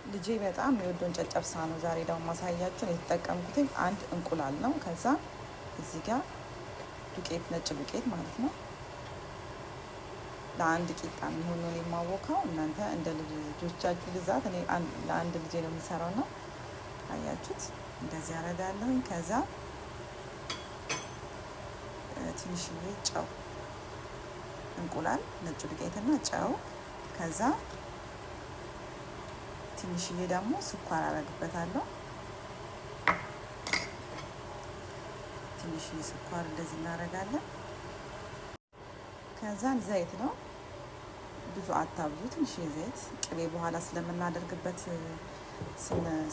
ልጄ በጣም የወዶን ጨጨብሳ ነው ዛሬ ደግሞ ማሳያችሁ። የተጠቀምኩት አንድ እንቁላል ነው። ከዛ እዚህ ጋር ዱቄት፣ ነጭ ዱቄት ማለት ነው። ለአንድ ቂጣ የሚሆን ነው የማወካው። እናንተ እንደ ልጆቻችሁ ብዛት፣ እኔ ለአንድ ልጄ ነው የምሰራው ነው። አያችሁት? እንደዚህ አደርጋለሁኝ። ከዛ ትንሽዬ ጨው፣ እንቁላል፣ ነጭ ዱቄትና ጨው፣ ከዛ ትንሽዬ ደግሞ ስኳር አደርግበታለሁ። ትንሽዬ ስኳር እንደዚህ እናደርጋለን። ከዛን ዘይት ነው፣ ብዙ አታብዙ፣ ትንሽዬ ዘይት። ቅቤ በኋላ ስለምናደርግበት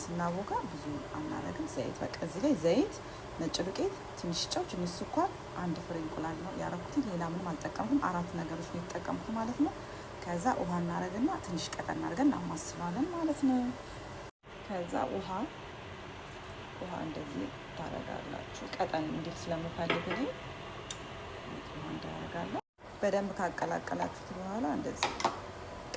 ስናቦካ ብዙ አናደርግም። ዘይት በቃ እዚህ ላይ ዘይት፣ ነጭ ዱቄት፣ ትንሽ ጨው፣ ትንሽ ስኳር፣ አንድ ፍሬ እንቁላል ነው ያረኩት። ሌላ ምንም አልጠቀምኩም። 4 ነገሮች ነው የተጠቀምኩት ማለት ነው። ከዛ ውሃ እናደርግና ትንሽ ቀጠን አድርገን እናማስለዋለን ማለት ነው። ከዛ ውሃ እንደዚህ ታደርጋላችሁ። ቀጠን እንዲል ስለምፈልግ እኔ ውሃ እንዳደርጋለሁ። በደንብ ካቀላቀላችሁት በኋላ እንደዚህ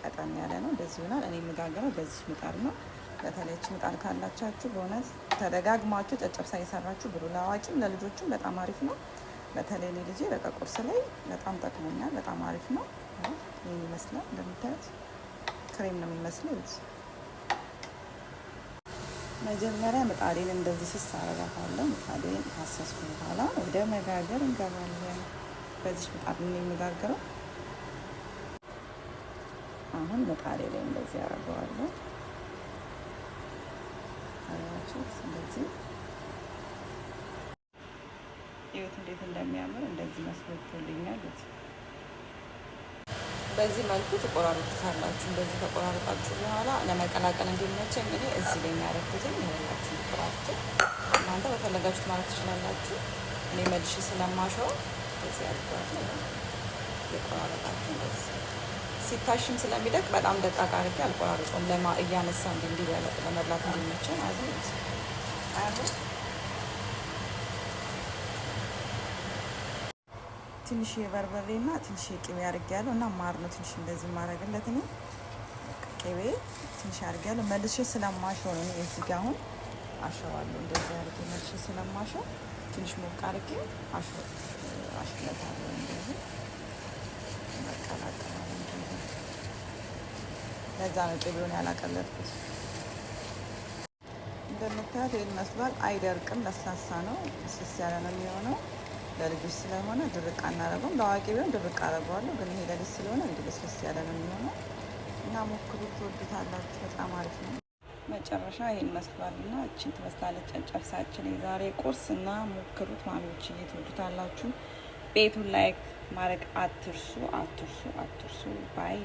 ቀጠን ያለ ነው፣ እንደዚህ ይሆናል። እኔ የምጋገረው በዚህ ምጣድ ነው። በተለይች ምጣድ ካላቻችሁ በእውነት ተደጋግማችሁ ጨጨብሳ እየሰራችሁ ብሉ። ለአዋቂም ለልጆችም በጣም አሪፍ ነው። በተለይ ልጄ በቃ ቁርስ ላይ በጣም ጠቅሞኛል። በጣም አሪፍ ነው። ይህን ይመስላል። እንደምታዩት ክሬም ነው የሚመስለው። መጀመሪያ ምጣዴን እንደዚህ ስስ አረጋታለሁ። ምጣዴን ካሰስኩ በኋላ ወደ መጋገር እንገባለን። በዚህ ምጣድ ነው የሚጋገረው። አሁን ምጣዴ ላይ እንደዚህ አረገዋለሁ። አያችሁት? እንደዚህ ይኸውት እንዴት እንደሚያምር እንደዚህ መስሎልኛል። በዚህ መልኩ ትቆራርጡታላችሁ። እንደዚህ ተቆራርጣችሁ በኋላ ለመቀላቀል እንዲመቸኝ እኔ እዚህ ላይ የሚያደርጉትን ይኸውላችሁ ቆራርጡ። እናንተ በፈለጋችሁት ማለት ትችላላችሁ። እኔ መልሼ ስለማሸው እዚህ አድርጓለሁ። የቆራረጣችሁ እንደዚህ ሲታሽም ስለሚደቅ በጣም ደቃቅ አድርጌ አልቆራርጠውም። እያነሳ እንዲበለጥ ለመብላት እንዲመቸኝ ማለት ነው። አሁን ትንሽ የበርበሬና ትንሽ ቅቤ አድርጌያለሁ እና ማር ነው ትንሽ እንደዚህ ማድረግለት ነው። ቅቤ ትንሽ አድርጌያለሁ። መልሼ ስለማሸው ነው እዚህ ጋር አሁን አሸዋለሁ። እንደዚህ አድርጌ መልሼ ስለማሸው ትንሽ ሞቅ አድርጌ አሽለታለሁ። እንደዚህ መቀላቀላል። እንደዚህ ለዛ ነው ቅቤውን ያላቀለጥኩት። እንደምታዩት ይሄን መስሏል። አይደርቅም፣ ለስላሳ ነው። ስስ ያለ ነው የሚሆነው። ለልጆች ስለሆነ ድርቅ አናደርገውም። ለአዋቂ ቢሆን ድርቅ አደርገዋለሁ፣ ግን ይሄ ለልጅ ስለሆነ እንዲህ ለስለስ ያለ ነው የሚሆነው እና ሞክሩት፣ ትወዱታላችሁ። በጣም አሪፍ ነው። መጨረሻ ይሄን መስሏልና እቺን ትመስላለች ጨጨብሳችን የዛሬ ቁርስ እና ሞክሩት ማሚዎች፣ ትወዱታላችሁ። ቤቱን ላይክ ማድረግ አትርሱ። ባይ